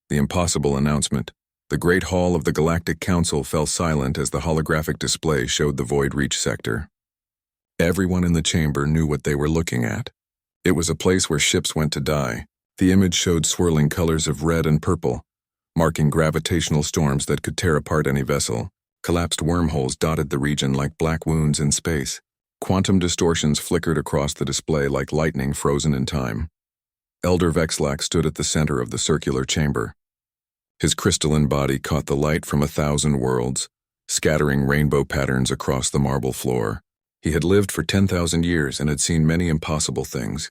The impossible announcement. The Great Hall of the Galactic Council fell silent as the holographic display showed the Void Reach sector. Everyone in the chamber knew what they were looking at. It was a place where ships went to die. The image showed swirling colors of red and purple, marking gravitational storms that could tear apart any vessel. Collapsed wormholes dotted the region like black wounds in space. Quantum distortions flickered across the display like lightning frozen in time. Elder Vexlac stood at the center of the circular chamber. His crystalline body caught the light from 1,000 worlds, scattering rainbow patterns across the marble floor. He had lived for 10,000 years and had seen many impossible things.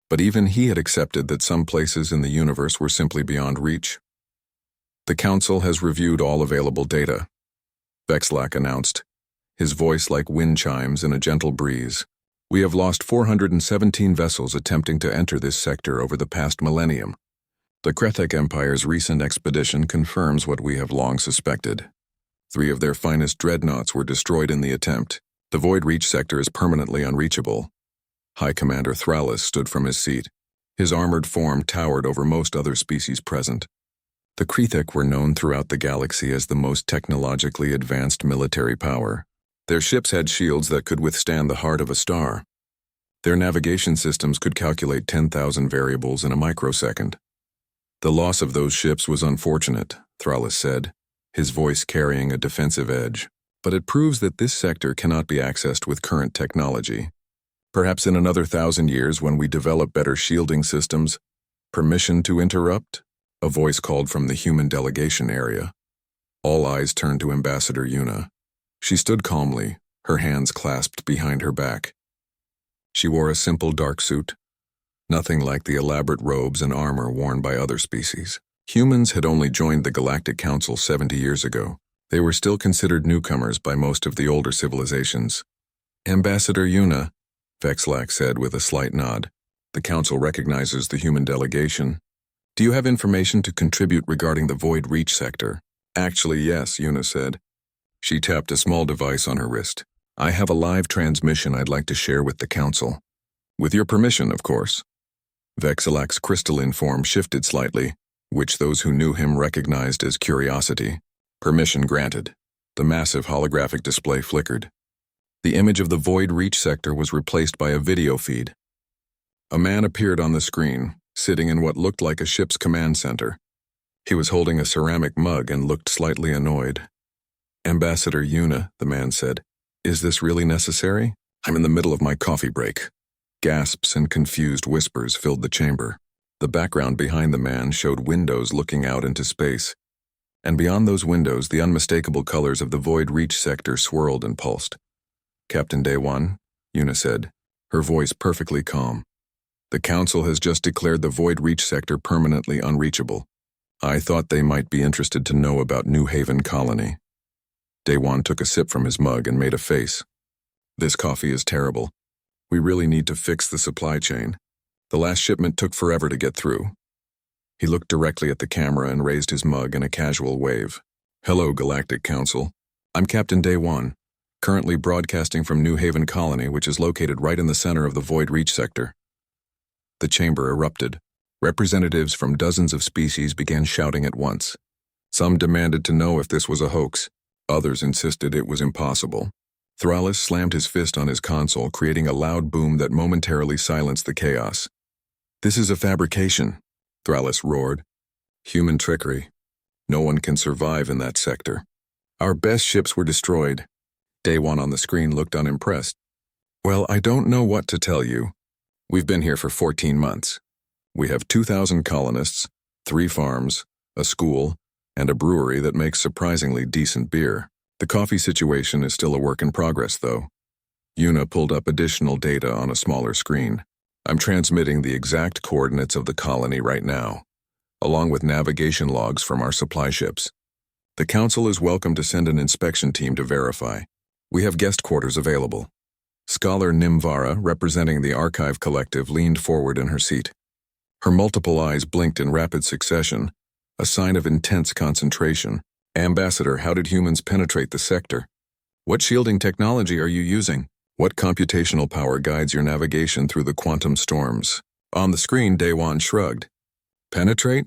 But even he had accepted that some places in the universe were simply beyond reach. The Council has reviewed all available data, Vexlac announced, his voice like wind chimes in a gentle breeze. We have lost 417 vessels attempting to enter this sector over the past millennium. The Krethek Empire's recent expedition confirms what we have long suspected. 3 of their finest dreadnoughts were destroyed in the attempt. The Void Reach sector is permanently unreachable. High Commander Thrallus stood from his seat. His armored form towered over most other species present. The Krethek were known throughout the galaxy as the most technologically advanced military power. Their ships had shields that could withstand the heart of a star. Their navigation systems could calculate 10,000 variables in a microsecond. The loss of those ships was unfortunate, Thrallus said, his voice carrying a defensive edge. But it proves that this sector cannot be accessed with current technology. Perhaps in another 1,000 years, when we develop better shielding systems. Permission to interrupt? A voice called from the human delegation area. All eyes turned to Ambassador Una. She stood calmly, her hands clasped behind her back. She wore a simple dark suit, nothing like the elaborate robes and armor worn by other species. Humans had only joined the Galactic Council 70 years ago. They were still considered newcomers by most of the older civilizations. Ambassador Una, Vexlac said with a slight nod. The Council recognizes the human delegation. Do you have information to contribute regarding the Void Reach sector? Actually, yes, Una said. She tapped a small device on her wrist. I have a live transmission I'd like to share with the Council. With your permission, of course. Vexlac's crystalline form shifted slightly, which those who knew him recognized as curiosity. Permission granted. The massive holographic display flickered. The image of the Void Reach sector was replaced by a video feed. A man appeared on the screen, sitting in what looked like a ship's command center. He was holding a ceramic mug and looked slightly annoyed. Ambassador Una, the man said, is this really necessary? I'm in the middle of my coffee break. Gasps and confused whispers filled the chamber. The background behind the man showed windows looking out into space. And beyond those windows, the unmistakable colors of the Void Reach sector swirled and pulsed. Captain Day One, Una said, her voice perfectly calm. The Council has just declared the Void Reach sector permanently unreachable. I thought they might be interested to know about New Haven Colony. Day One took a sip from his mug and made a face. This coffee is terrible. We really need to fix the supply chain. The last shipment took forever to get through. He looked directly at the camera and raised his mug in a casual wave. Hello, Galactic Council. I'm Captain Day One, currently broadcasting from New Haven Colony, which is located right in the center of the Void Reach sector. The chamber erupted. Representatives from dozens of species began shouting at once. Some demanded to know if this was a hoax. Others insisted it was impossible. Thrallus slammed his fist on his console, creating a loud boom that momentarily silenced the chaos. This is a fabrication, Thrallus roared. Human trickery. No one can survive in that sector. Our best ships were destroyed. Day One on the screen looked unimpressed. Well, I don't know what to tell you. We've been here for 14 months. We have 2,000 colonists, 3 farms, a school, and a brewery that makes surprisingly decent beer. The coffee situation is still a work in progress, though. Una pulled up additional data on a smaller screen. I'm transmitting the exact coordinates of the colony right now, along with navigation logs from our supply ships. The Council is welcome to send an inspection team to verify. We have guest quarters available. Scholar Nimvara, representing the Archive Collective, leaned forward in her seat. Her multiple eyes blinked in rapid succession, a sign of intense concentration. Ambassador, how did humans penetrate the sector? What shielding technology are you using? What computational power guides your navigation through the quantum storms? On the screen, Day One shrugged. Penetrate?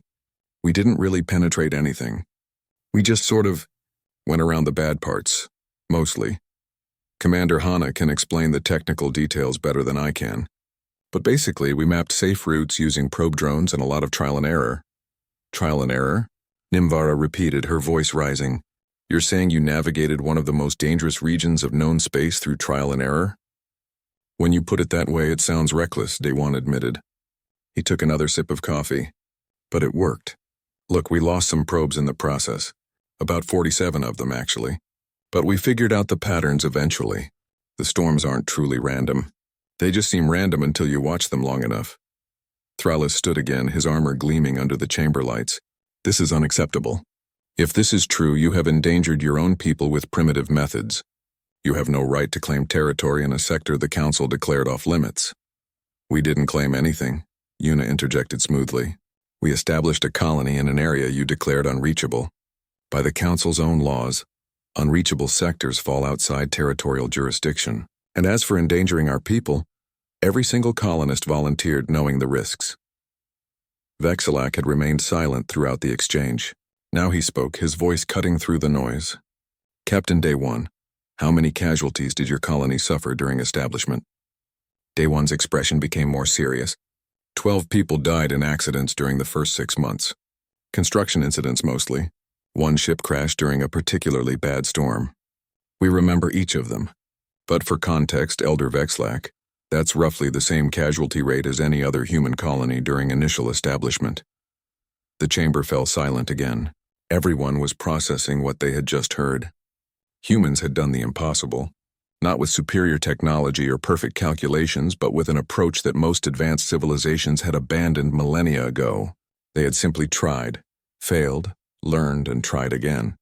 We didn't really penetrate anything. We just sort of went around the bad parts, mostly. Commander Hana can explain the technical details better than I can. But basically, we mapped safe routes using probe drones and a lot of trial and error. Trial and error? Nimvara repeated, her voice rising. You're saying you navigated one of the most dangerous regions of known space through trial and error? When you put it that way, it sounds reckless, Daewon admitted. He took another sip of coffee. But it worked. Look, we lost some probes in the process. About 47 of them, actually. But we figured out the patterns eventually. The storms aren't truly random. They just seem random until you watch them long enough. Thrallus stood again, his armor gleaming under the chamber lights. This is unacceptable. If this is true, you have endangered your own people with primitive methods. You have no right to claim territory in a sector the Council declared off limits. We didn't claim anything, Yuna interjected smoothly. We established a colony in an area you declared unreachable. By the Council's own laws, unreachable sectors fall outside territorial jurisdiction. And as for endangering our people, every single colonist volunteered knowing the risks. Vexilak had remained silent throughout the exchange. Now he spoke, his voice cutting through the noise. Captain Daewon, how many casualties did your colony suffer during establishment? Daewon's expression became more serious. 12 people died in accidents during the first 6 months. Construction incidents mostly. One ship crashed during a particularly bad storm. We remember each of them. But for context, Elder Vexilak, that's roughly the same casualty rate as any other human colony during initial establishment. The chamber fell silent again. Everyone was processing what they had just heard. Humans had done the impossible, not with superior technology or perfect calculations, but with an approach that most advanced civilizations had abandoned millennia ago. They had simply tried, failed, learned, and tried again.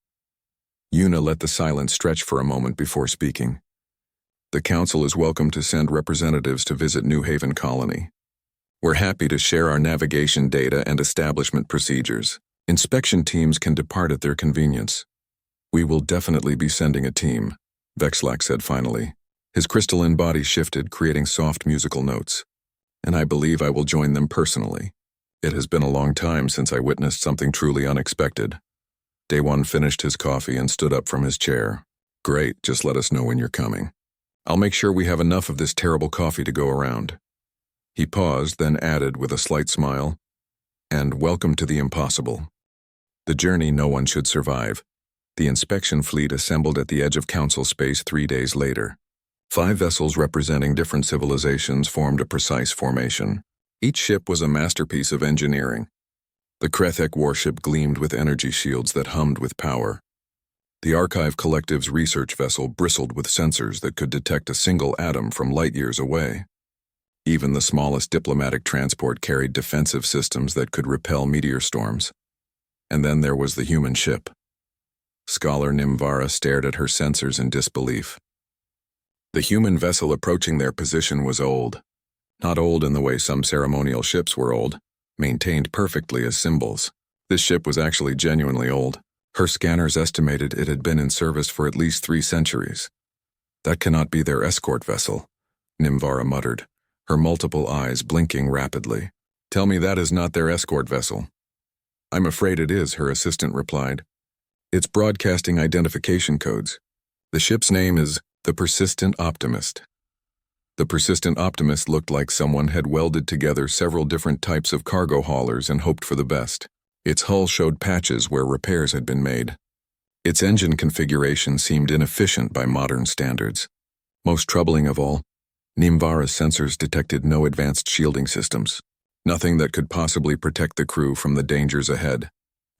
Yuna let the silence stretch for a moment before speaking. The Council is welcome to send representatives to visit New Haven Colony. We're happy to share our navigation data and establishment procedures. Inspection teams can depart at their convenience. We will definitely be sending a team, Vexilak said finally. His crystalline body shifted, creating soft musical notes. And I believe I will join them personally. It has been a long time since I witnessed something truly unexpected. Daewon finished his coffee and stood up from his chair. Great, just let us know when you're coming. I'll make sure we have enough of this terrible coffee to go around. He paused, then added with a slight smile, and welcome to the impossible. The journey no one should survive. The inspection fleet assembled at the edge of Council space 3 days later. 5 vessels representing different civilizations formed a precise formation. Each ship was a masterpiece of engineering. The Krethek warship gleamed with energy shields that hummed with power. The Archive Collective's research vessel bristled with sensors that could detect a single atom from light years away. Even the smallest diplomatic transport carried defensive systems that could repel meteor storms. And then there was the human ship. Scholar Nimvara stared at her sensors in disbelief. The human vessel approaching their position was old. Not old in the way some ceremonial ships were old, maintained perfectly as symbols. This ship was actually genuinely old. Her scanners estimated it had been in service for at least 3 centuries. That cannot be their escort vessel, Nimvara muttered, her multiple eyes blinking rapidly. Tell me that is not their escort vessel. I'm afraid it is, her assistant replied. It's broadcasting identification codes. The ship's name is the Persistent Optimist. The Persistent Optimist looked like someone had welded together several different types of cargo haulers and hoped for the best. Its hull showed patches where repairs had been made. Its engine configuration seemed inefficient by modern standards. Most troubling of all, Nimvara's sensors detected no advanced shielding systems. Nothing that could possibly protect the crew from the dangers ahead.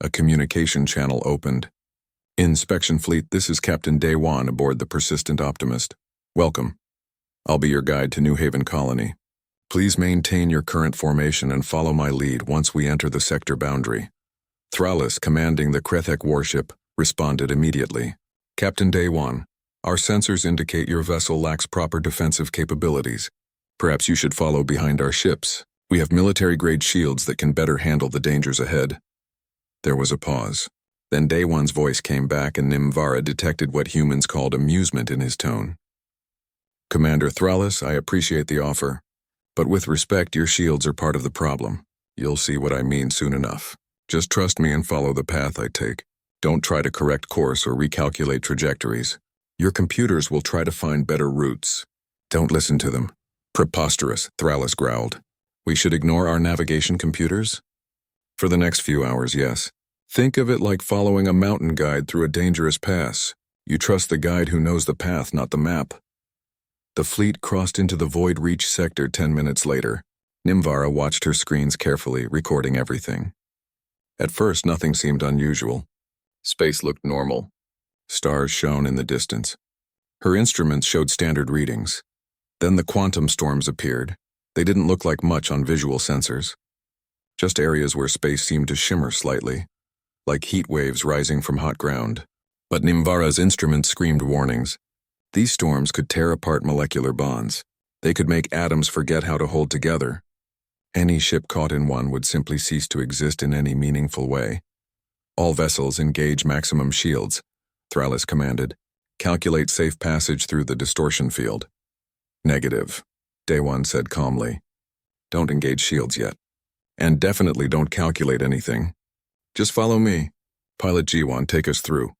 A communication channel opened. Inspection Fleet, this is Captain Daewon aboard the Persistent Optimist. Welcome. I'll be your guide to New Haven Colony. Please maintain your current formation and follow my lead once we enter the sector boundary. Thrallus, commanding the Krethek warship, responded immediately. Captain Daewon, our sensors indicate your vessel lacks proper defensive capabilities. Perhaps you should follow behind our ships. We have military-grade shields that can better handle the dangers ahead. There was a pause. Then Daewon's voice came back and Nimvara detected what humans called amusement in his tone. Commander Thrallus, I appreciate the offer. But with respect, your shields are part of the problem. You'll see what I mean soon enough. Just trust me and follow the path I take. Don't try to correct course or recalculate trajectories. Your computers will try to find better routes. Don't listen to them. Preposterous, Thralis growled. We should ignore our navigation computers? For the next few hours, yes. Think of it like following a mountain guide through a dangerous pass. You trust the guide who knows the path, not the map. The fleet crossed into the Void Reach sector 10 minutes later. Nimvara watched her screens carefully, recording everything. At first, nothing seemed unusual. Space looked normal. Stars shone in the distance. Her instruments showed standard readings. Then the quantum storms appeared. They didn't look like much on visual sensors. Just areas where space seemed to shimmer slightly, like heat waves rising from hot ground. But Nimvara's instruments screamed warnings. These storms could tear apart molecular bonds. They could make atoms forget how to hold together. Any ship caught in one would simply cease to exist in any meaningful way. All vessels engage maximum shields, Thralis commanded. Calculate safe passage through the distortion field. Negative, Day One said calmly. Don't engage shields yet. And definitely don't calculate anything. Just follow me. Pilot G1, take us through.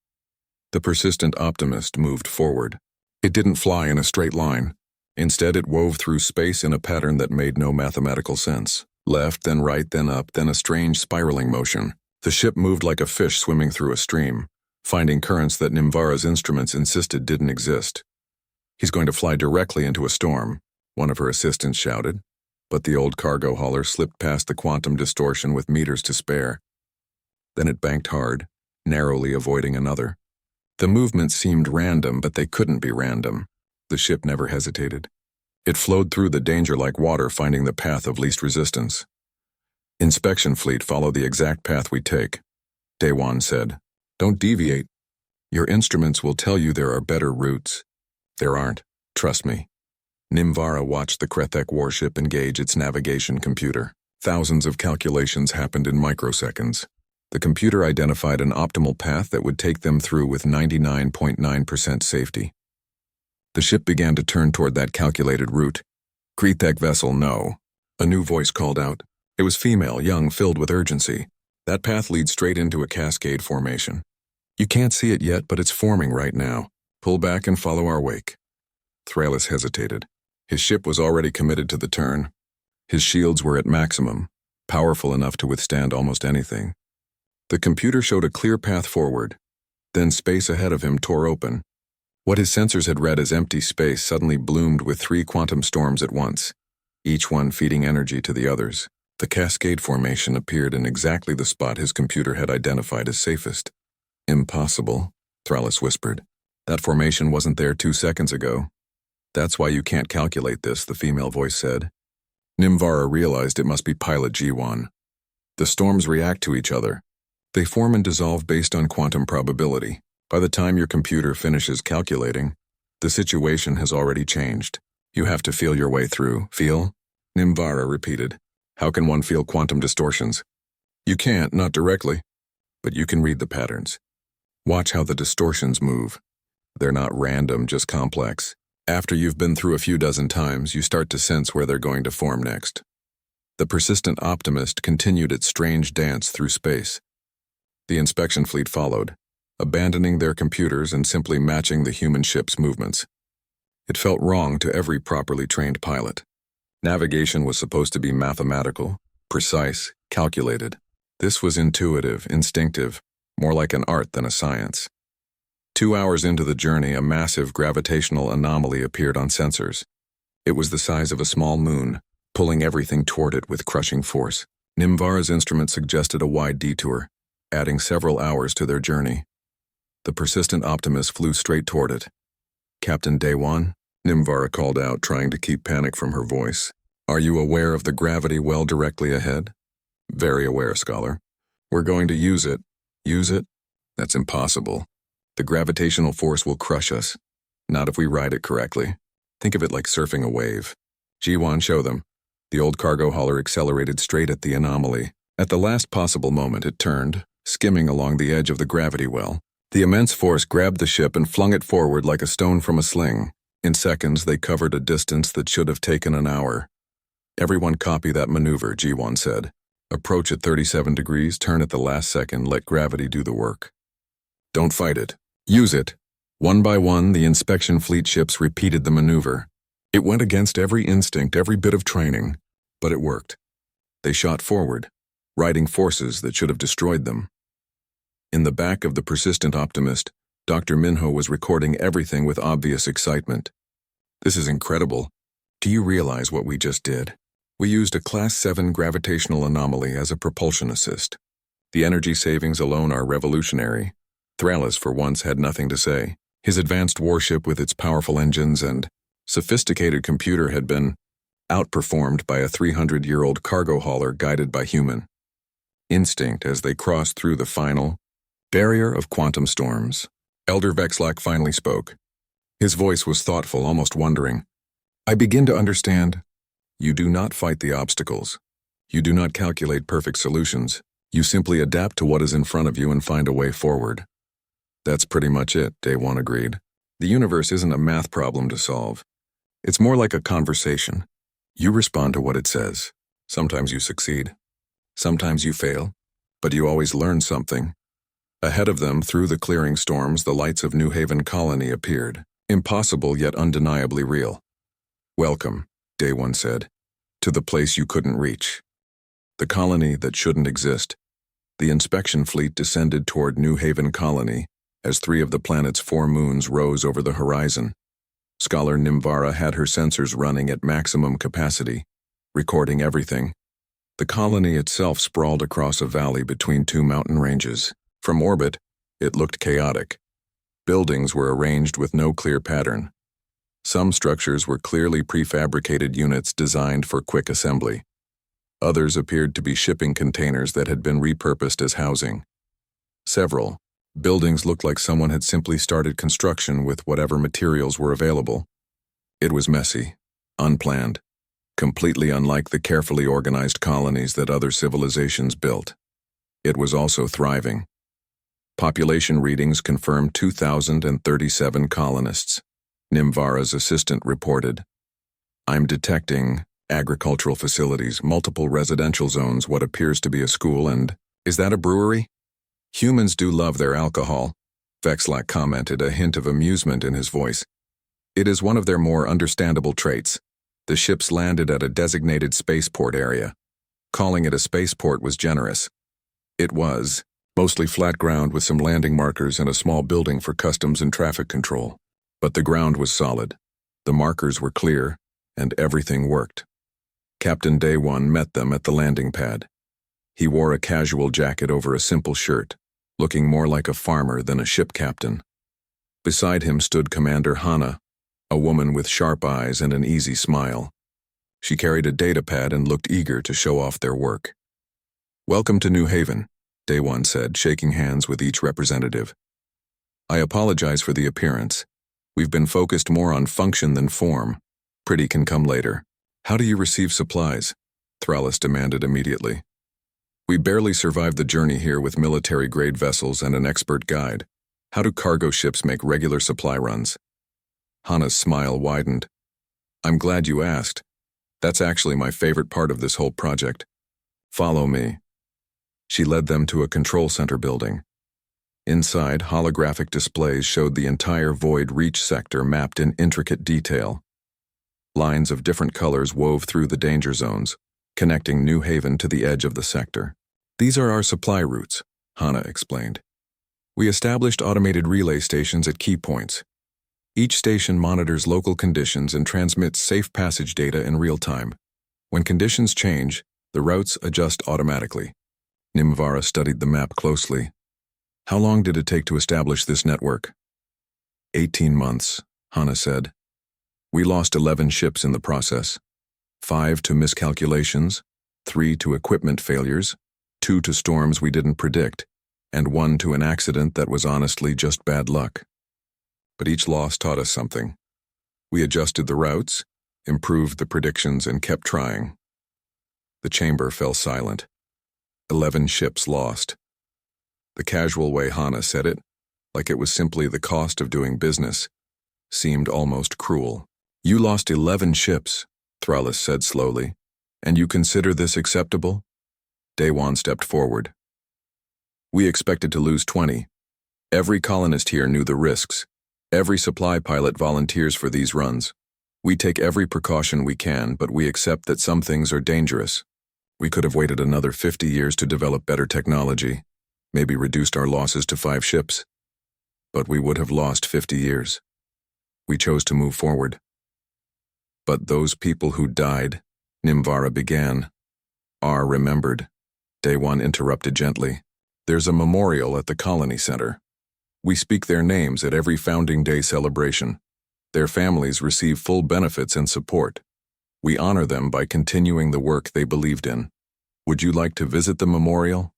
The persistent optimist moved forward. It didn't fly in a straight line. Instead, it wove through space in a pattern that made no mathematical sense. Left, then right, then up, then a strange spiraling motion. The ship moved like a fish swimming through a stream, finding currents that Nimvara's instruments insisted didn't exist. He's going to fly directly into a storm, one of her assistants shouted. But the old cargo hauler slipped past the quantum distortion with meters to spare. Then it banked hard, narrowly avoiding another. The movements seemed random, but they couldn't be random. The ship never hesitated. It flowed through the danger like water, finding the path of least resistance. Inspection fleet, follow the exact path we take, Day One said. Don't deviate. Your instruments will tell you there are better routes. There aren't. Trust me. Nimvara watched the Krethek warship engage its navigation computer. Thousands of calculations happened in microseconds. The computer identified an optimal path that would take them through with 99.9% safety. The ship began to turn toward that calculated route. Krethek vessel, no. A new voice called out. It was female, young, filled with urgency. That path leads straight into a cascade formation. You can't see it yet, but it's forming right now. Pull back and follow our wake. Thralis hesitated. His ship was already committed to the turn. His shields were at maximum, powerful enough to withstand almost anything. The computer showed a clear path forward. Then space ahead of him tore open. What his sensors had read as empty space suddenly bloomed with 3 quantum storms at once, each one feeding energy to the others. The cascade formation appeared in exactly the spot his computer had identified as safest. Impossible, Thralis whispered. That formation wasn't there 2 seconds ago. That's why you can't calculate this, the female voice said. Nimvara realized it must be Pilot G1. The storms react to each other. They form and dissolve based on quantum probability. By the time your computer finishes calculating, the situation has already changed. You have to feel your way through. Feel? Nimvara repeated. How can one feel quantum distortions? You can't, not directly. But you can read the patterns. Watch how the distortions move. They're not random, just complex. After you've been through a few dozen times, you start to sense where they're going to form next. The persistent optimist continued its strange dance through space. The inspection fleet followed, abandoning their computers and simply matching the human ship's movements. It felt wrong to every properly trained pilot. Navigation was supposed to be mathematical, precise, calculated. This was intuitive, instinctive, more like an art than a science. 2 hours into the journey, a massive gravitational anomaly appeared on sensors. It was the size of a small moon, pulling everything toward it with crushing force. Nimvara's instrument suggested a wide detour, adding several hours to their journey. The persistent optimist flew straight toward it. Captain Day One, Nimvara called out, trying to keep panic from her voice. Are you aware of the gravity well directly ahead? Very aware, Scholar. We're going to use it. Use it? That's impossible. The gravitational force will crush us. Not if we ride it correctly. Think of it like surfing a wave. G1, show them. The old cargo hauler accelerated straight at the anomaly. At the last possible moment, it turned, skimming along the edge of the gravity well. The immense force grabbed the ship and flung it forward like a stone from a sling. In seconds, they covered a distance that should have taken an hour. Everyone copy that maneuver, G1 said. Approach at 37 degrees, turn at the last second, let gravity do the work. Don't fight it. Use it. One by one, the inspection fleet ships repeated the maneuver. It went against every instinct, every bit of training, but it worked. They shot forward, riding forces that should have destroyed them. In the back of the persistent optimist, Dr. Minho was recording everything with obvious excitement. This is incredible. Do you realize what we just did? We used a Class 7 gravitational anomaly as a propulsion assist. The energy savings alone are revolutionary. Thralis, for once, had nothing to say. His advanced warship with its powerful engines and sophisticated computer had been outperformed by a 300-year-old cargo hauler guided by human instinct as they crossed through the final barrier of quantum storms. Elder Vexlack finally spoke. His voice was thoughtful, almost wondering. I begin to understand. You do not fight the obstacles. You do not calculate perfect solutions. You simply adapt to what is in front of you and find a way forward. That's pretty much it, Day One agreed. The universe isn't a math problem to solve. It's more like a conversation. You respond to what it says. Sometimes you succeed. Sometimes you fail. But you always learn something. Ahead of them, through the clearing storms, the lights of New Haven Colony appeared. Impossible yet undeniably real. Welcome, Day One said, to the place you couldn't reach. The colony that shouldn't exist. The inspection fleet descended toward New Haven Colony as 3 of the planet's 4 moons rose over the horizon. Scholar Nimvara had her sensors running at maximum capacity, recording everything. The colony itself sprawled across a valley between 2 mountain ranges. From orbit, it looked chaotic. Buildings were arranged with no clear pattern. Some structures were clearly prefabricated units designed for quick assembly. Others appeared to be shipping containers that had been repurposed as housing. Several buildings looked like someone had simply started construction with whatever materials were available. It was messy, unplanned, completely unlike the carefully organized colonies that other civilizations built. It was also thriving. Population readings confirmed 2,037 colonists. Nimvara's assistant reported. I'm detecting agricultural facilities, multiple residential zones, what appears to be a school, and is that a brewery? Humans do love their alcohol, Vexlack commented, a hint of amusement in his voice. It is one of their more understandable traits. The ships landed at a designated spaceport area. Calling it a spaceport was generous. It was mostly flat ground with some landing markers and a small building for customs and traffic control. But the ground was solid. The markers were clear, and everything worked. Captain Day One met them at the landing pad. He wore a casual jacket over a simple shirt, looking more like a farmer than a ship captain. Beside him stood Commander Hana, a woman with sharp eyes and an easy smile. She carried a data pad and looked eager to show off their work. Welcome to New Haven, Day One said, shaking hands with each representative. I apologize for the appearance. We've been focused more on function than form. Pretty can come later. How do you receive supplies? Thralis demanded immediately. We barely survived the journey here with military-grade vessels and an expert guide. How do cargo ships make regular supply runs? Hana's smile widened. I'm glad you asked. That's actually my favorite part of this whole project. Follow me. She led them to a control center building. Inside, holographic displays showed the entire Void Reach sector mapped in intricate detail. Lines of different colors wove through the danger zones, connecting New Haven to the edge of the sector. These are our supply routes, Hana explained. We established automated relay stations at key points. Each station monitors local conditions and transmits safe passage data in real time. When conditions change, the routes adjust automatically. Nimvara studied the map closely. How long did it take to establish this network? 18 months, Hana said. We lost 11 ships in the process. 5 to miscalculations, 3 to equipment failures, 2 to storms we didn't predict, and 1 to an accident that was honestly just bad luck. But each loss taught us something. We adjusted the routes, improved the predictions, and kept trying. The chamber fell silent. 11 ships lost. The casual way Hana said it, like it was simply the cost of doing business, seemed almost cruel. You lost 11 ships, Thralis said slowly, and you consider this acceptable? Daewon stepped forward. We expected to lose 20. Every colonist here knew the risks. Every supply pilot volunteers for these runs. We take every precaution we can, but we accept that some things are dangerous. We could have waited another 50 years to develop better technology, maybe reduced our losses to 5 ships. But we would have lost 50 years. We chose to move forward. But those people who died, Nimvara began, are remembered. Daewon interrupted gently. There's a memorial at the Colony Center. We speak their names at every Founding Day celebration. Their families receive full benefits and support. We honor them by continuing the work they believed in. Would you like to visit the memorial?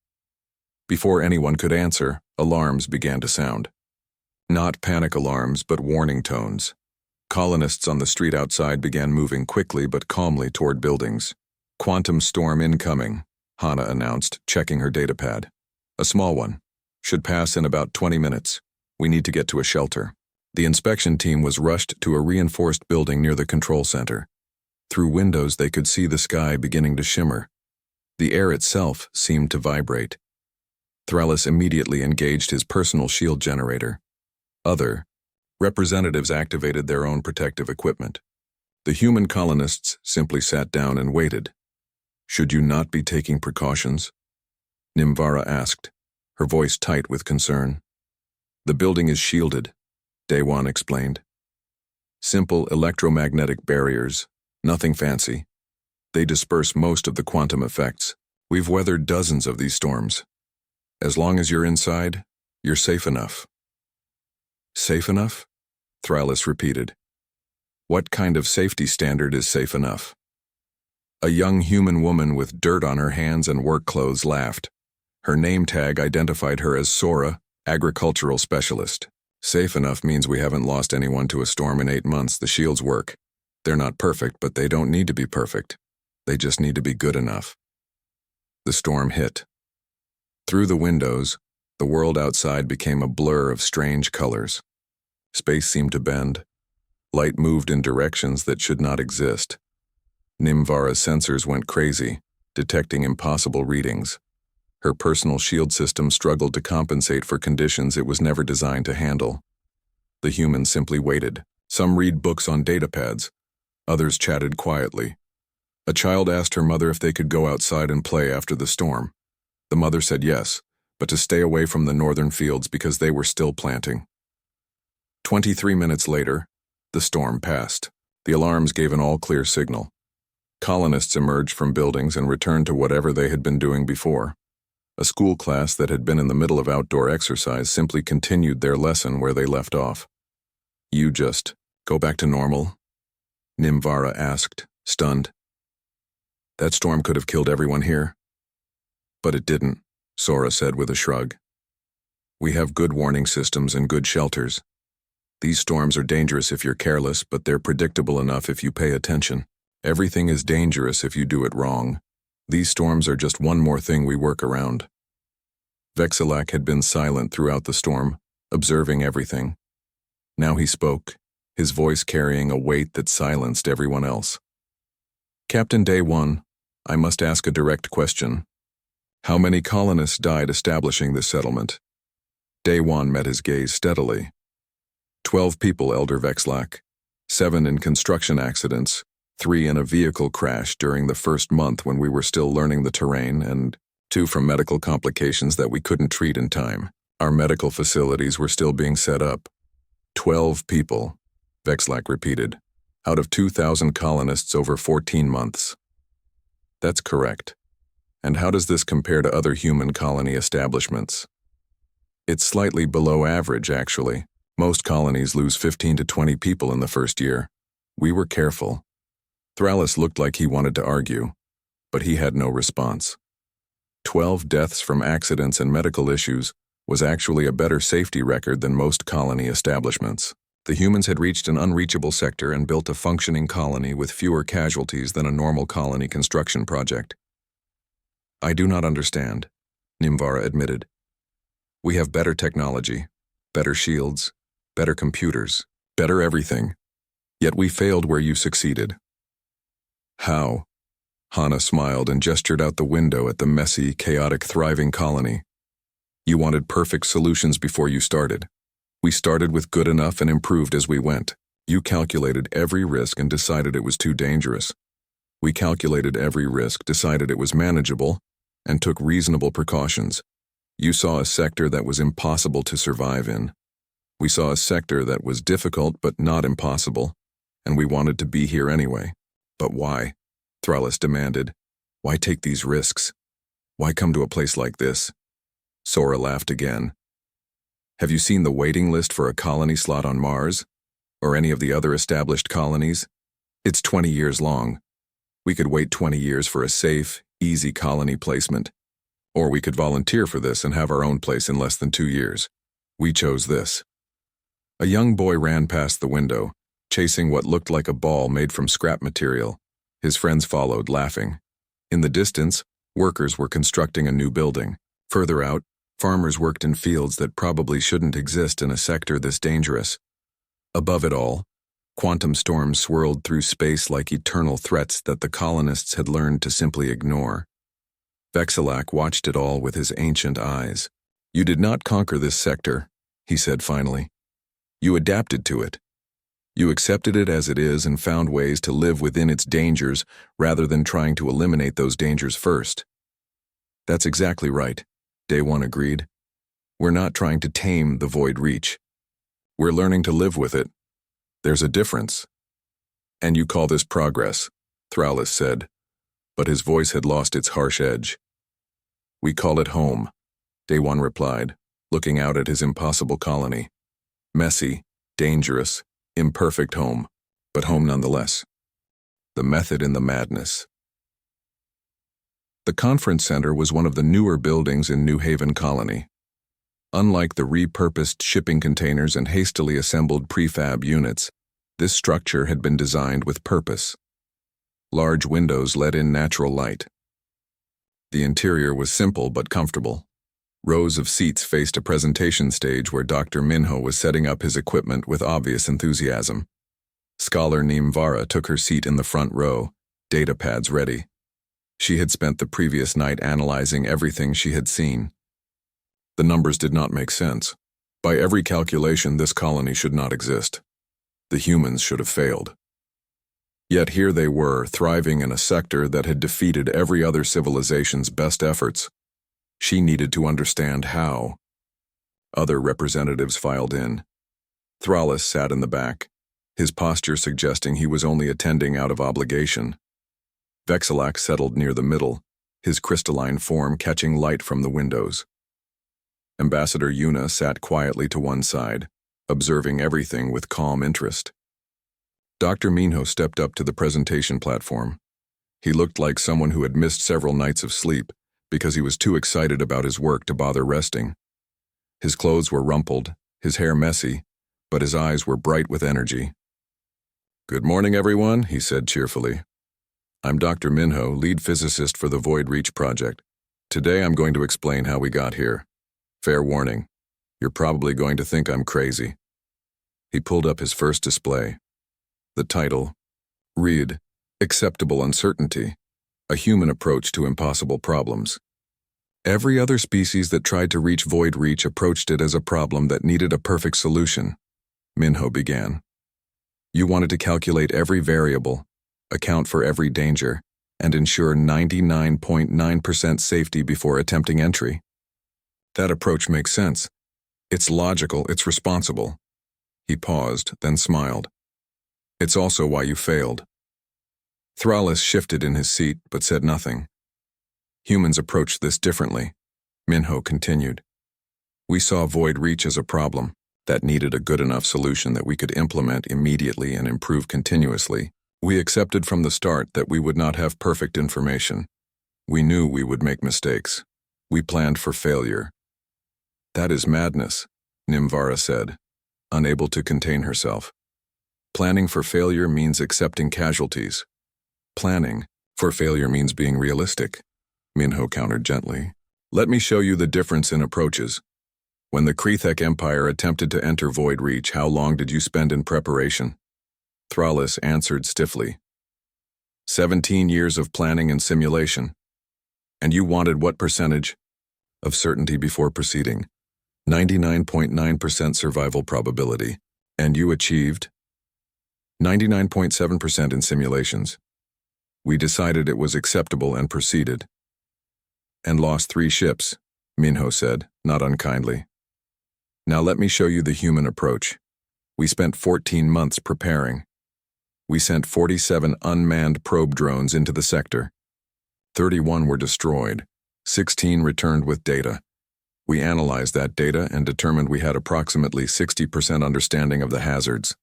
Before anyone could answer, alarms began to sound. Not panic alarms, but warning tones. Colonists on the street outside began moving quickly but calmly toward buildings. Quantum storm incoming, Hana announced, checking her datapad. A small one. Should pass in about 20 minutes. We need to get to a shelter. The inspection team was rushed to a reinforced building near the control center. Through windows they could see the sky beginning to shimmer. The air itself seemed to vibrate. Thrallus immediately engaged his personal shield generator. Other representatives activated their own protective equipment. The human colonists simply sat down and waited. Should you not be taking precautions? Nimvara asked, her voice tight with concern. The building is shielded, Daewon explained. Simple electromagnetic barriers, nothing fancy. They disperse most of the quantum effects. We've weathered dozens of these storms. As long as you're inside, you're safe enough. Safe enough? Thrallus repeated. What kind of safety standard is safe enough? A young human woman with dirt on her hands and work clothes laughed. Her name tag identified her as Sora, agricultural specialist. Safe enough means we haven't lost anyone to a storm in 8 months. The shields work. They're not perfect, but they don't need to be perfect. They just need to be good enough. The storm hit. Through the windows, the world outside became a blur of strange colors. Space seemed to bend. Light moved in directions that should not exist. Nimvara's sensors went crazy, detecting impossible readings. Her personal shield system struggled to compensate for conditions it was never designed to handle. The humans simply waited. Some read books on datapads. Others chatted quietly. A child asked her mother if they could go outside and play after the storm. The mother said yes, but to stay away from the northern fields because they were still planting. 23 minutes later, the storm passed. The alarms gave an all-clear signal. Colonists emerged from buildings and returned to whatever they had been doing before. A school class that had been in the middle of outdoor exercise simply continued their lesson where they left off. You just go back to normal? Nimvara asked, stunned. That storm could have killed everyone here. But it didn't, Sora said with a shrug. We have good warning systems and good shelters. These storms are dangerous if you're careless, but they're predictable enough if you pay attention. Everything is dangerous if you do it wrong. These storms are just one more thing we work around. Vexilak had been silent throughout the storm, observing everything. Now he spoke, his voice carrying a weight that silenced everyone else. Captain Daewon, I must ask a direct question. How many colonists died establishing this settlement? Daewon met his gaze steadily. 12 people, Elder Vexilak. 7 in construction accidents. 3 in a vehicle crash during the first month when we were still learning the terrain, and 2 from medical complications that we couldn't treat in time. Our medical facilities were still being set up. 12 people, Vexilak repeated, out of 2,000 colonists over 14 months. That's correct. And how does this compare to other human colony establishments? It's slightly below average, actually. Most colonies lose 15 to 20 people in the first year. We were careful. Thrallus looked like he wanted to argue, but he had no response. 12 deaths from accidents and medical issues was actually a better safety record than most colony establishments. The humans had reached an unreachable sector and built a functioning colony with fewer casualties than a normal colony construction project. I do not understand, Nimvara admitted. We have better technology, better shields, better computers, better everything. Yet we failed where you succeeded. How? Hana smiled and gestured out the window at the messy, chaotic, thriving colony. You wanted perfect solutions before you started. We started with good enough and improved as we went. You calculated every risk and decided it was too dangerous. We calculated every risk, decided it was manageable, and took reasonable precautions. You saw a sector that was impossible to survive in. We saw a sector that was difficult but not impossible, and we wanted to be here anyway. But why? Thrallus demanded. Why take these risks? Why come to a place like this? Sora laughed again. Have you seen the waiting list for a colony slot on Mars? Or any of the other established colonies? It's 20 years long. We could wait 20 years for a safe, easy colony placement. Or we could volunteer for this and have our own place in less than 2 years. We chose this. A young boy ran past the window, chasing what looked like a ball made from scrap material. His friends followed, laughing. In the distance, workers were constructing a new building. Further out, farmers worked in fields that probably shouldn't exist in a sector this dangerous. Above it all, quantum storms swirled through space like eternal threats that the colonists had learned to simply ignore. Vexilak watched it all with his ancient eyes. You did not conquer this sector, he said finally. You adapted to it. You accepted it as it is and found ways to live within its dangers rather than trying to eliminate those dangers first. That's exactly right, Day One agreed. We're not trying to tame the Void Reach. We're learning to live with it. There's a difference. And you call this progress, Thrallus said, but his voice had lost its harsh edge. We call it home, Day One replied, looking out at his impossible colony. Messy, dangerous, imperfect home, but home nonetheless. The method in the madness. The conference center was one of the newer buildings in New Haven Colony. Unlike the repurposed shipping containers and hastily assembled prefab units, this structure had been designed with purpose. Large windows let in natural light. The interior was simple but comfortable. Rows of seats faced a presentation stage where Dr. Minho was setting up his equipment with obvious enthusiasm. Scholar Nimvara took her seat in the front row, data pads ready. She had spent the previous night analyzing everything she had seen. The numbers did not make sense. By every calculation, this colony should not exist. The humans should have failed. Yet here they were, thriving in a sector that had defeated every other civilization's best efforts. She needed to understand how. Other representatives filed in. Thrallus sat in the back, his posture suggesting he was only attending out of obligation. Vexilak settled near the middle, his crystalline form catching light from the windows. Ambassador Yuna sat quietly to one side, observing everything with calm interest. Dr. Minho stepped up to the presentation platform. He looked like someone who had missed several nights of sleep because he was too excited about his work to bother resting. His clothes were rumpled, his hair messy, but his eyes were bright with energy. Good morning, everyone, he said cheerfully. I'm Dr. Minho, lead physicist for the Void Reach project. Today I'm going to explain how we got here. Fair warning, you're probably going to think I'm crazy. He pulled up his first display. The title, Read, Acceptable Uncertainty, a Human Approach to Impossible Problems. Every other species that tried to reach Void Reach approached it as a problem that needed a perfect solution, Minho began. You wanted to calculate every variable, account for every danger, and ensure 99.9% safety before attempting entry. That approach makes sense. It's logical, it's responsible. He paused, then smiled. It's also why you failed. Thrallus shifted in his seat, but said nothing. Humans approached this differently, Minho continued. We saw Void Reach as a problem that needed a good enough solution that we could implement immediately and improve continuously. We accepted from the start that we would not have perfect information. We knew we would make mistakes. We planned for failure. That is madness, Nimvara said, unable to contain herself. Planning for failure means accepting casualties. Planning for failure means being realistic, Minho countered gently. Let me show you the difference in approaches. When the Krethek Empire attempted to enter Void Reach, how long did you spend in preparation? Thrallus answered stiffly. 17 years of planning and simulation. And you wanted what percentage? Of certainty before proceeding. 99.9% survival probability. And you achieved? 99.7% in simulations. We decided it was acceptable and proceeded. And lost 3 ships, Minho said, not unkindly. Now let me show you the human approach. We spent 14 months preparing. We sent 47 unmanned probe drones into the sector. 31 were destroyed. 16 returned with data. We analyzed that data and determined we had approximately 60% understanding of the hazards.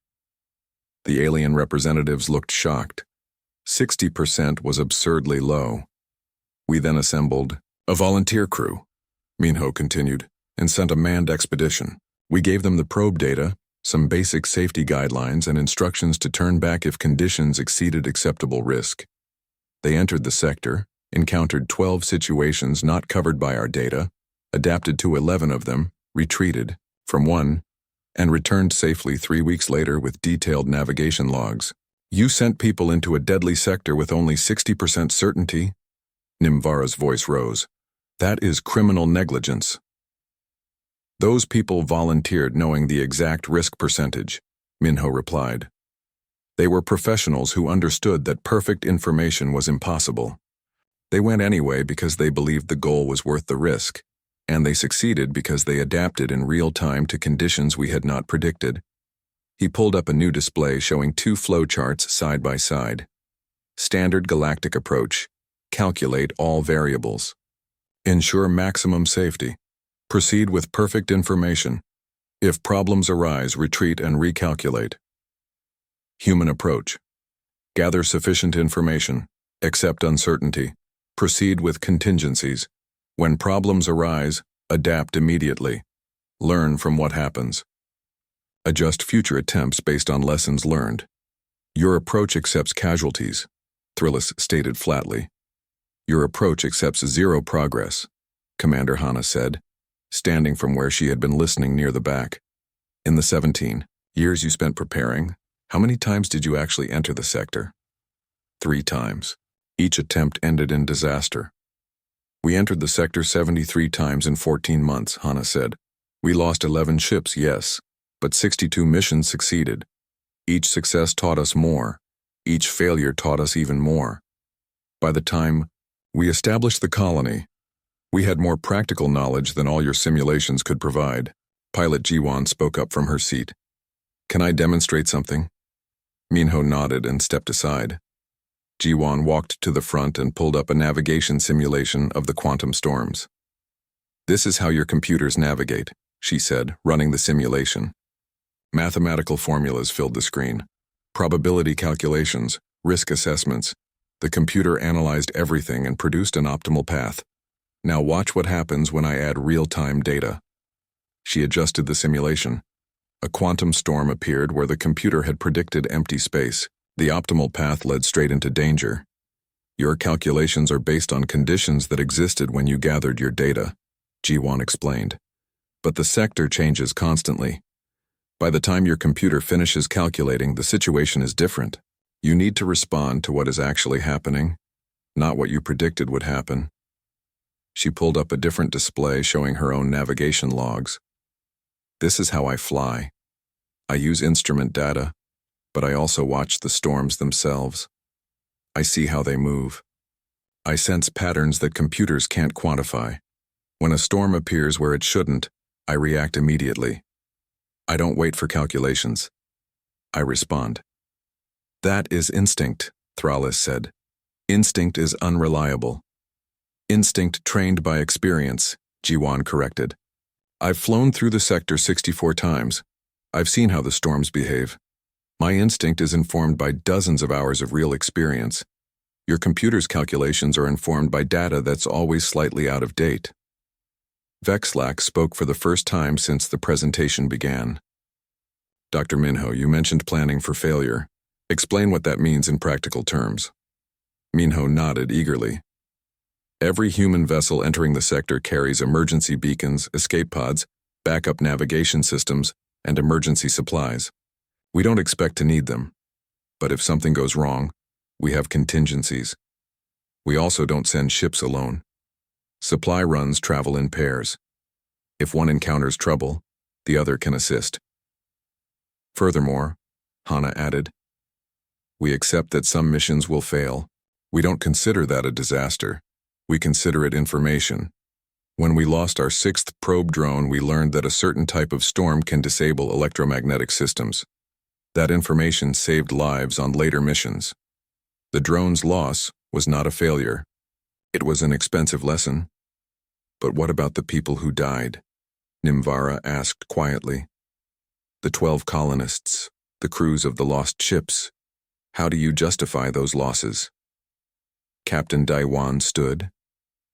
The alien representatives looked shocked. 60% was absurdly low. We then assembled a volunteer crew, Minho continued, and sent a manned expedition. We gave them the probe data, some basic safety guidelines, and instructions to turn back if conditions exceeded acceptable risk. They entered the sector, encountered 12 situations not covered by our data, adapted to 11 of them, retreated from 1, and returned safely 3 weeks later with detailed navigation logs. You sent people into a deadly sector with only 60% certainty? Nimvara's voice rose. That is criminal negligence. Those people volunteered knowing the exact risk percentage, Minho replied. They were professionals who understood that perfect information was impossible. They went anyway because they believed the goal was worth the risk, and they succeeded because they adapted in real time to conditions we had not predicted. He pulled up a new display showing 2 flowcharts side by side. Standard galactic approach. Calculate all variables. Ensure maximum safety. Proceed with perfect information. If problems arise, retreat and recalculate. Human approach. Gather sufficient information. Accept uncertainty. Proceed with contingencies. When problems arise, adapt immediately. Learn from what happens. Adjust future attempts based on lessons learned. Your approach accepts casualties, Thrillis stated flatly. Your approach accepts 0 progress, Commander Hana said, standing from where she had been listening near the back. In the 17 years you spent preparing, how many times did you actually enter the sector? 3 times. Each attempt ended in disaster. We entered the sector 73 times in 14 months, Hana said. We lost 11 ships, yes, but 62 missions succeeded. Each success taught us more. Each failure taught us even more. By the time we established the colony, we had more practical knowledge than all your simulations could provide. Pilot Jiwan spoke up from her seat. Can I demonstrate something? Minho nodded and stepped aside. Jiwan walked to the front and pulled up a navigation simulation of the quantum storms. This is how your computers navigate, she said, running the simulation. Mathematical formulas filled the screen. Probability calculations, risk assessments. The computer analyzed everything and produced an optimal path. Now watch what happens when I add real-time data. She adjusted the simulation. A quantum storm appeared where the computer had predicted empty space. The optimal path led straight into danger. Your calculations are based on conditions that existed when you gathered your data, Jiwan explained. But the sector changes constantly. By the time your computer finishes calculating, the situation is different. You need to respond to what is actually happening, not what you predicted would happen. She pulled up a different display showing her own navigation logs. This is how I fly. I use instrument data, but I also watch the storms themselves. I see how they move. I sense patterns that computers can't quantify. When a storm appears where it shouldn't, I react immediately. I don't wait for calculations. I respond. That is instinct, Thralis said. Instinct is unreliable. Instinct trained by experience, Jiwan corrected. I've flown through the sector 64 times. I've seen how the storms behave. My instinct is informed by dozens of hours of real experience. Your computer's calculations are informed by data that's always slightly out of date. Vexlack spoke for the first time since the presentation began. Dr. Minho, you mentioned planning for failure. Explain what that means in practical terms. Minho nodded eagerly. Every human vessel entering the sector carries emergency beacons, escape pods, backup navigation systems, and emergency supplies. We don't expect to need them. But if something goes wrong, We have contingencies. We also don't send ships alone. Supply runs travel in pairs. If one encounters trouble, the other can assist. Furthermore, Hana added, we accept that some missions will fail. We don't consider that a disaster. We consider it information. When we lost our 6th probe drone, we learned that a certain type of storm can disable electromagnetic systems. That information saved lives on later missions. The drone's loss was not a failure. It was an expensive lesson. But what about the people who died? Nimvara asked quietly. The 12 colonists, the crews of the lost ships. How do you justify those losses? Captain Daiwan stood.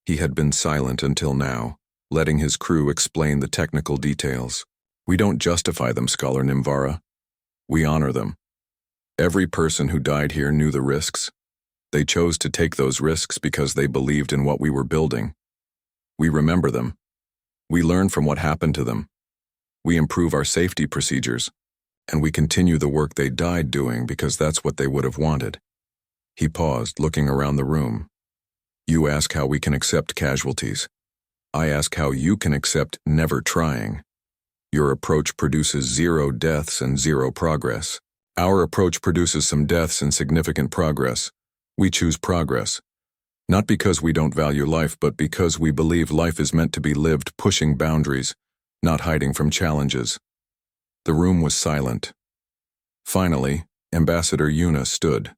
He had been silent until now, letting his crew explain the technical details. We don't justify them, Scholar Nimvara. We honor them. Every person who died here knew the risks. They chose to take those risks because they believed in what we were building. We remember them. We learn from what happened to them. We improve our safety procedures, and we continue the work they died doing because that's what they would have wanted. He paused, looking around the room. You ask how we can accept casualties. I ask how you can accept never trying. Your approach produces 0 deaths and 0 progress. Our approach produces some deaths and significant progress. We choose progress. Not because we don't value life, but because we believe life is meant to be lived pushing boundaries, not hiding from challenges. The room was silent. Finally, Ambassador Yuna stood.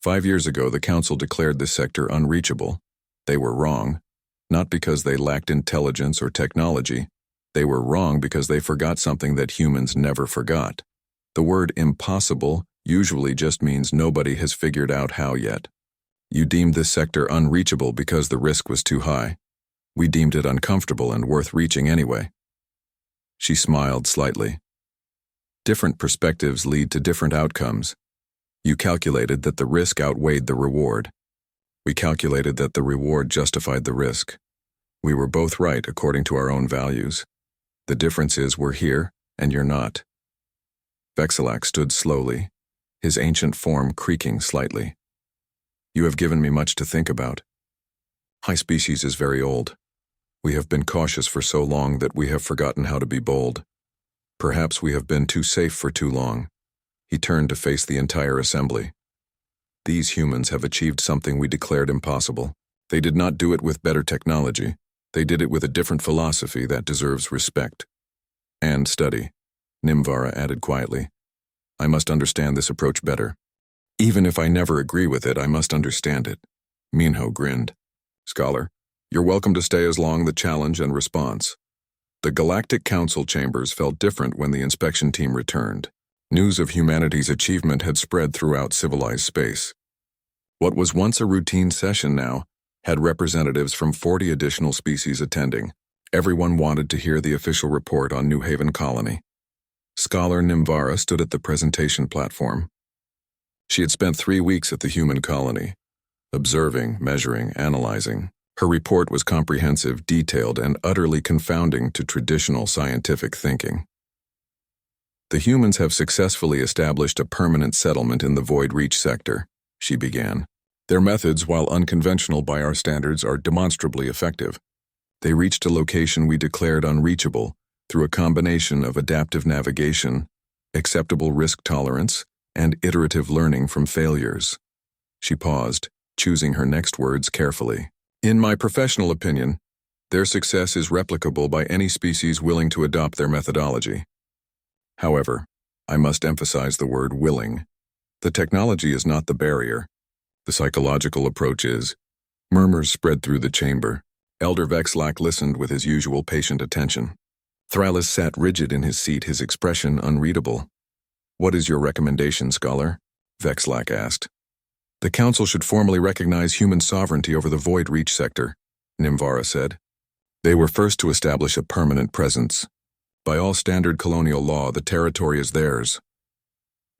5 years ago, the Council declared this sector unreachable. They were wrong, not because they lacked intelligence or technology. They were wrong because they forgot something that humans never forgot. The word impossible usually just means nobody has figured out how yet. You deemed this sector unreachable because the risk was too high. We deemed it uncomfortable and worth reaching anyway. She smiled slightly. Different perspectives lead to different outcomes. You calculated that the risk outweighed the reward. We calculated that the reward justified the risk. We were both right according to our own values. The difference is we're here and you're not. Vexilak stood slowly, his ancient form creaking slightly. You have given me much to think about. High species is very old. We have been cautious for so long that we have forgotten how to be bold. Perhaps we have been too safe for too long. He turned to face the entire assembly. These humans have achieved something we declared impossible. They did not do it with better technology. They did it with a different philosophy that deserves respect. And study, Nimvara added quietly. I must understand this approach better. Even if I never agree with it, I must understand it. Minho grinned. Scholar, you're welcome to stay as long the challenge and response. The Galactic Council chambers felt different when the inspection team returned. News of humanity's achievement had spread throughout civilized space. What was once a routine session now had representatives from 40 additional species attending. Everyone wanted to hear the official report on New Haven Colony. Scholar Nimvara stood at the presentation platform. She had spent 3 weeks at the human colony, observing, measuring, analyzing. Her report was comprehensive, detailed, and utterly confounding to traditional scientific thinking. The humans have successfully established a permanent settlement in the Void Reach sector, she began. Their methods, while unconventional by our standards, are demonstrably effective. They reached a location we declared unreachable through a combination of adaptive navigation, acceptable risk tolerance, and iterative learning from failures. She paused, choosing her next words carefully. In my professional opinion, their success is replicable by any species willing to adopt their methodology. However, I must emphasize the word willing. The technology is not the barrier. The psychological approach is. Murmurs spread through the chamber. Elder Vexilak listened with his usual patient attention. Thrallus sat rigid in his seat, his expression unreadable. What is your recommendation, Scholar? Vexilak asked. The Council should formally recognize human sovereignty over the Void Reach sector, Nimvara said. They were first to establish a permanent presence. By all standard colonial law, the territory is theirs.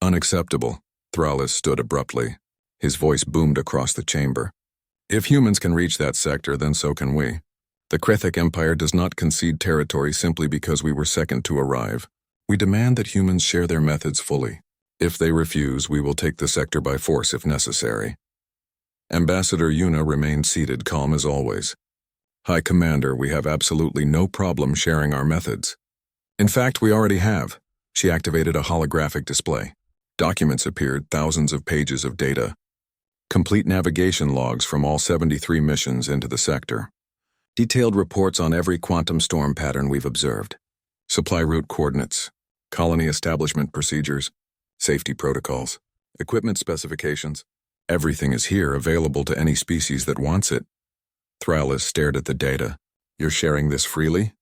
Unacceptable, Thrallus stood abruptly. His voice boomed across the chamber. If humans can reach that sector, then so can we. The Krethik Empire does not concede territory simply because we were second to arrive. We demand that humans share their methods fully. If they refuse, we will take the sector by force if necessary. Ambassador Yuna remained seated, calm as always. High Commander, we have absolutely no problem sharing our methods. In fact, we already have. She activated a holographic display. Documents appeared, thousands of pages of data. Complete navigation logs from all 73 missions into the sector. Detailed reports on every quantum storm pattern we've observed. Supply route coordinates, colony establishment procedures, safety protocols, equipment specifications. Everything is here, available to any species that wants it. Thralis stared at the data. You're sharing this freely?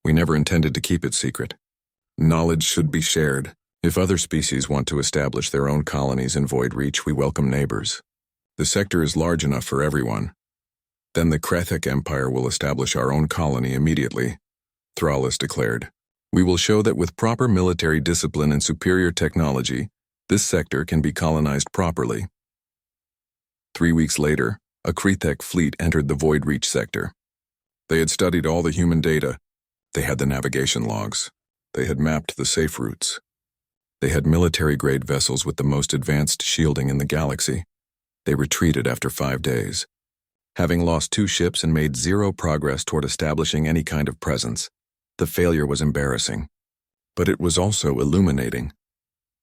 We never intended to keep it secret. Knowledge should be shared. If other species want to establish their own colonies in Void Reach, we welcome neighbors. The sector is large enough for everyone. Then the Krethek Empire will establish our own colony immediately, Thralis declared. We will show that with proper military discipline and superior technology, this sector can be colonized properly. 3 weeks later, a Krethek fleet entered the Void Reach sector. They had studied all the human data. They had the navigation logs. They had mapped the safe routes. They had military-grade vessels with the most advanced shielding in the galaxy. They retreated after 5 days. Having lost 2 ships and made 0 progress toward establishing any kind of presence, the failure was embarrassing. But it was also illuminating.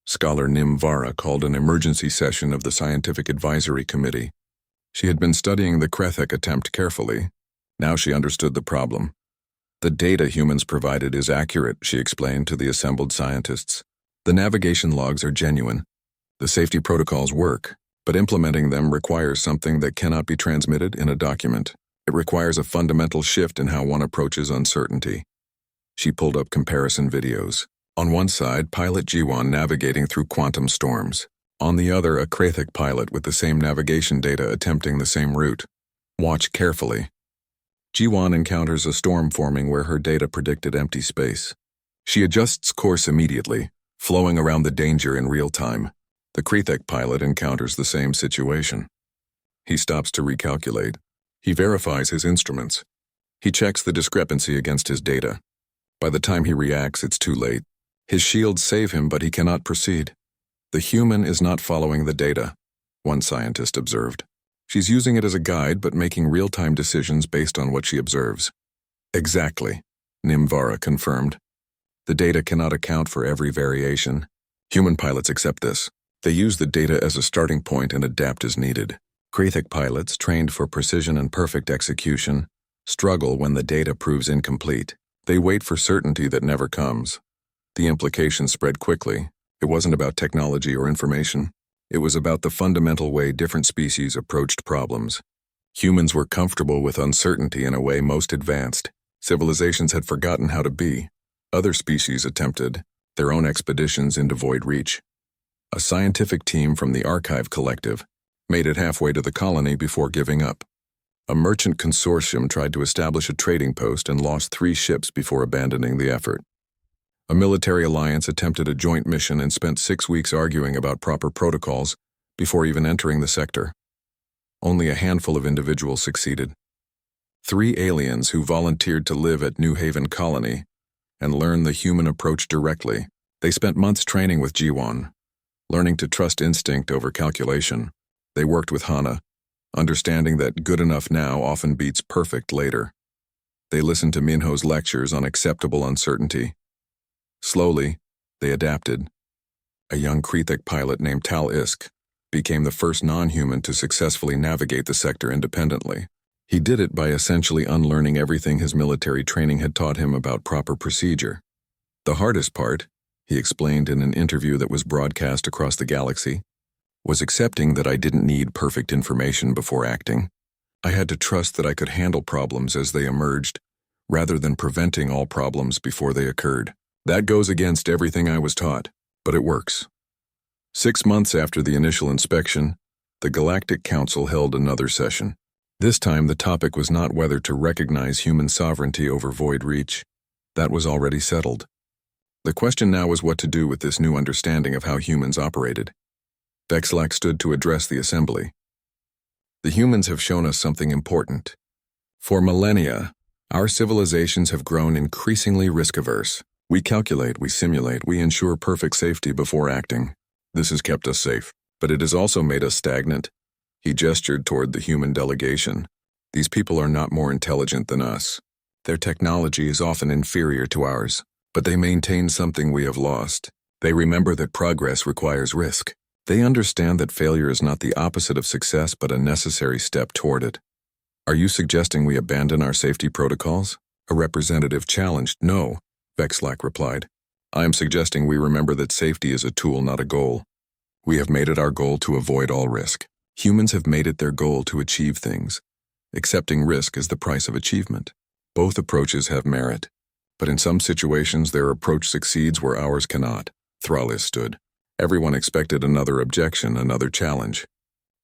Scholar Nim Vara called an emergency session of the Scientific Advisory Committee. She had been studying the Krethek attempt carefully. Now she understood the problem. The data humans provided is accurate, she explained to the assembled scientists. The navigation logs are genuine. The safety protocols work, but implementing them requires something that cannot be transmitted in a document. It requires a fundamental shift in how one approaches uncertainty. She pulled up comparison videos. On one side, pilot Jiwan navigating through quantum storms. On the other, a Krethek pilot with the same navigation data attempting the same route. Watch carefully. Jiwan encounters a storm forming where her data predicted empty space. She adjusts course immediately, flowing around the danger in real time. The Krethek pilot encounters the same situation. He stops to recalculate. He verifies his instruments. He checks the discrepancy against his data. By the time he reacts, it's too late. His shields save him, but he cannot proceed. The human is not following the data, one scientist observed. She's using it as a guide, but making real-time decisions based on what she observes. Exactly, Nimvara confirmed. The data cannot account for every variation. Human pilots accept this. They use the data as a starting point and adapt as needed. Krethek pilots, trained for precision and perfect execution, struggle when the data proves incomplete. They wait for certainty that never comes. The implications spread quickly. It wasn't about technology or information. It was about the fundamental way different species approached problems. Humans were comfortable with uncertainty in a way most advanced. Civilizations had forgotten how to be. Other species attempted their own expeditions into Void Reach. A scientific team from the Archive Collective made it halfway to the colony before giving up. A merchant consortium tried to establish a trading post and lost 3 ships before abandoning the effort. A military alliance attempted a joint mission and spent 6 weeks arguing about proper protocols before even entering the sector. Only a handful of individuals succeeded. 3 aliens who volunteered to live at New Haven Colony and learn the human approach directly. They spent months training with Jiwan, learning to trust instinct over calculation. They worked with Hana, understanding that good enough now often beats perfect later. They listened to Minho's lectures on acceptable uncertainty. Slowly, they adapted. A young Krethek pilot named Tal Isk became the first non-human to successfully navigate the sector independently. He did it by essentially unlearning everything his military training had taught him about proper procedure. The hardest part, he explained in an interview that was broadcast across the galaxy, was accepting that I didn't need perfect information before acting. I had to trust that I could handle problems as they emerged, rather than preventing all problems before they occurred. That goes against everything I was taught, but it works. 6 months after the initial inspection, the Galactic Council held another session. This time the topic was not whether to recognize human sovereignty over Void Reach. That was already settled. The question now was what to do with this new understanding of how humans operated. Vexlac stood to address the assembly. The humans have shown us something important. For millennia, our civilizations have grown increasingly risk-averse. We calculate, we simulate, we ensure perfect safety before acting. This has kept us safe, but it has also made us stagnant. He gestured toward the human delegation. These people are not more intelligent than us. Their technology is often inferior to ours, but they maintain something we have lost. They remember that progress requires risk. They understand that failure is not the opposite of success but a necessary step toward it. Are you suggesting we abandon our safety protocols? A representative challenged. No, Vexlack replied. I am suggesting we remember that safety is a tool, not a goal. We have made it our goal to avoid all risk. Humans have made it their goal to achieve things. Accepting risk is the price of achievement. Both approaches have merit, but in some situations their approach succeeds where ours cannot. Thrallis stood. Everyone expected another objection, another challenge.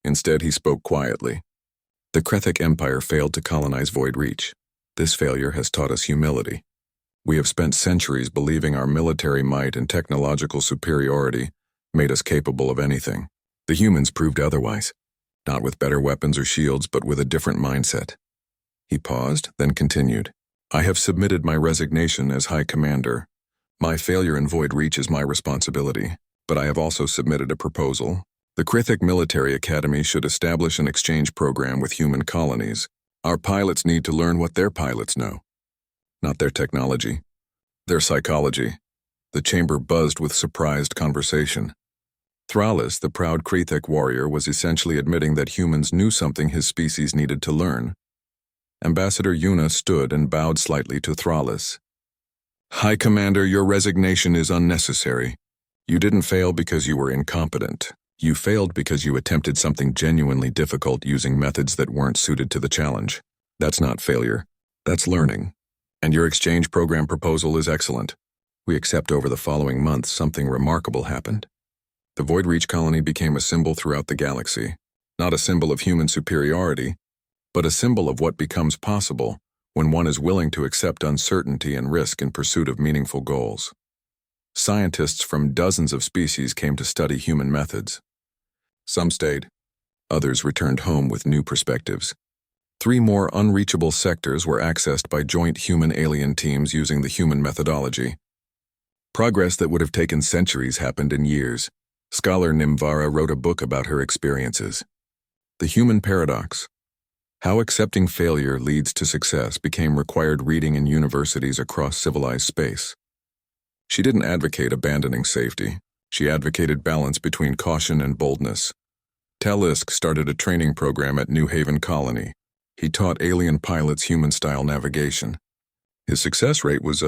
Instead, he spoke quietly. The Krethic Empire failed to colonize Void Reach. This failure has taught us humility. We have spent centuries believing our military might and technological superiority made us capable of anything. The humans proved otherwise, not with better weapons or shields, but with a different mindset. He paused, then continued. I have submitted my resignation as High Commander. My failure in Void Reach is my responsibility, but I have also submitted a proposal. The Krethic Military Academy should establish an exchange program with human colonies. Our pilots need to learn what their pilots know. Not their technology, their psychology. The chamber buzzed with surprised conversation. Thrallis, the proud Krethic warrior, was essentially admitting that humans knew something his species needed to learn. Ambassador Yuna stood and bowed slightly to Thrallis. High Commander, your resignation is unnecessary. You didn't fail because you were incompetent. You failed because you attempted something genuinely difficult using methods that weren't suited to the challenge. That's not failure. That's learning. And your exchange program proposal is excellent. We accept over the following months something remarkable happened. The Void Reach colony became a symbol throughout the galaxy. Not a symbol of human superiority, but a symbol of what becomes possible when one is willing to accept uncertainty and risk in pursuit of meaningful goals. Scientists from dozens of species came to study human methods. Some stayed. Others returned home with new perspectives. 3 more unreachable sectors were accessed by joint human-alien teams using the human methodology. Progress that would have taken centuries happened in years. Scholar Nimvara wrote a book about her experiences. The Human Paradox. How accepting failure leads to success became required reading in universities across civilized space. She didn't advocate abandoning safety. She advocated balance between caution and boldness. Talisk started a training program at New Haven Colony. He taught alien pilots human-style navigation. His success rate was,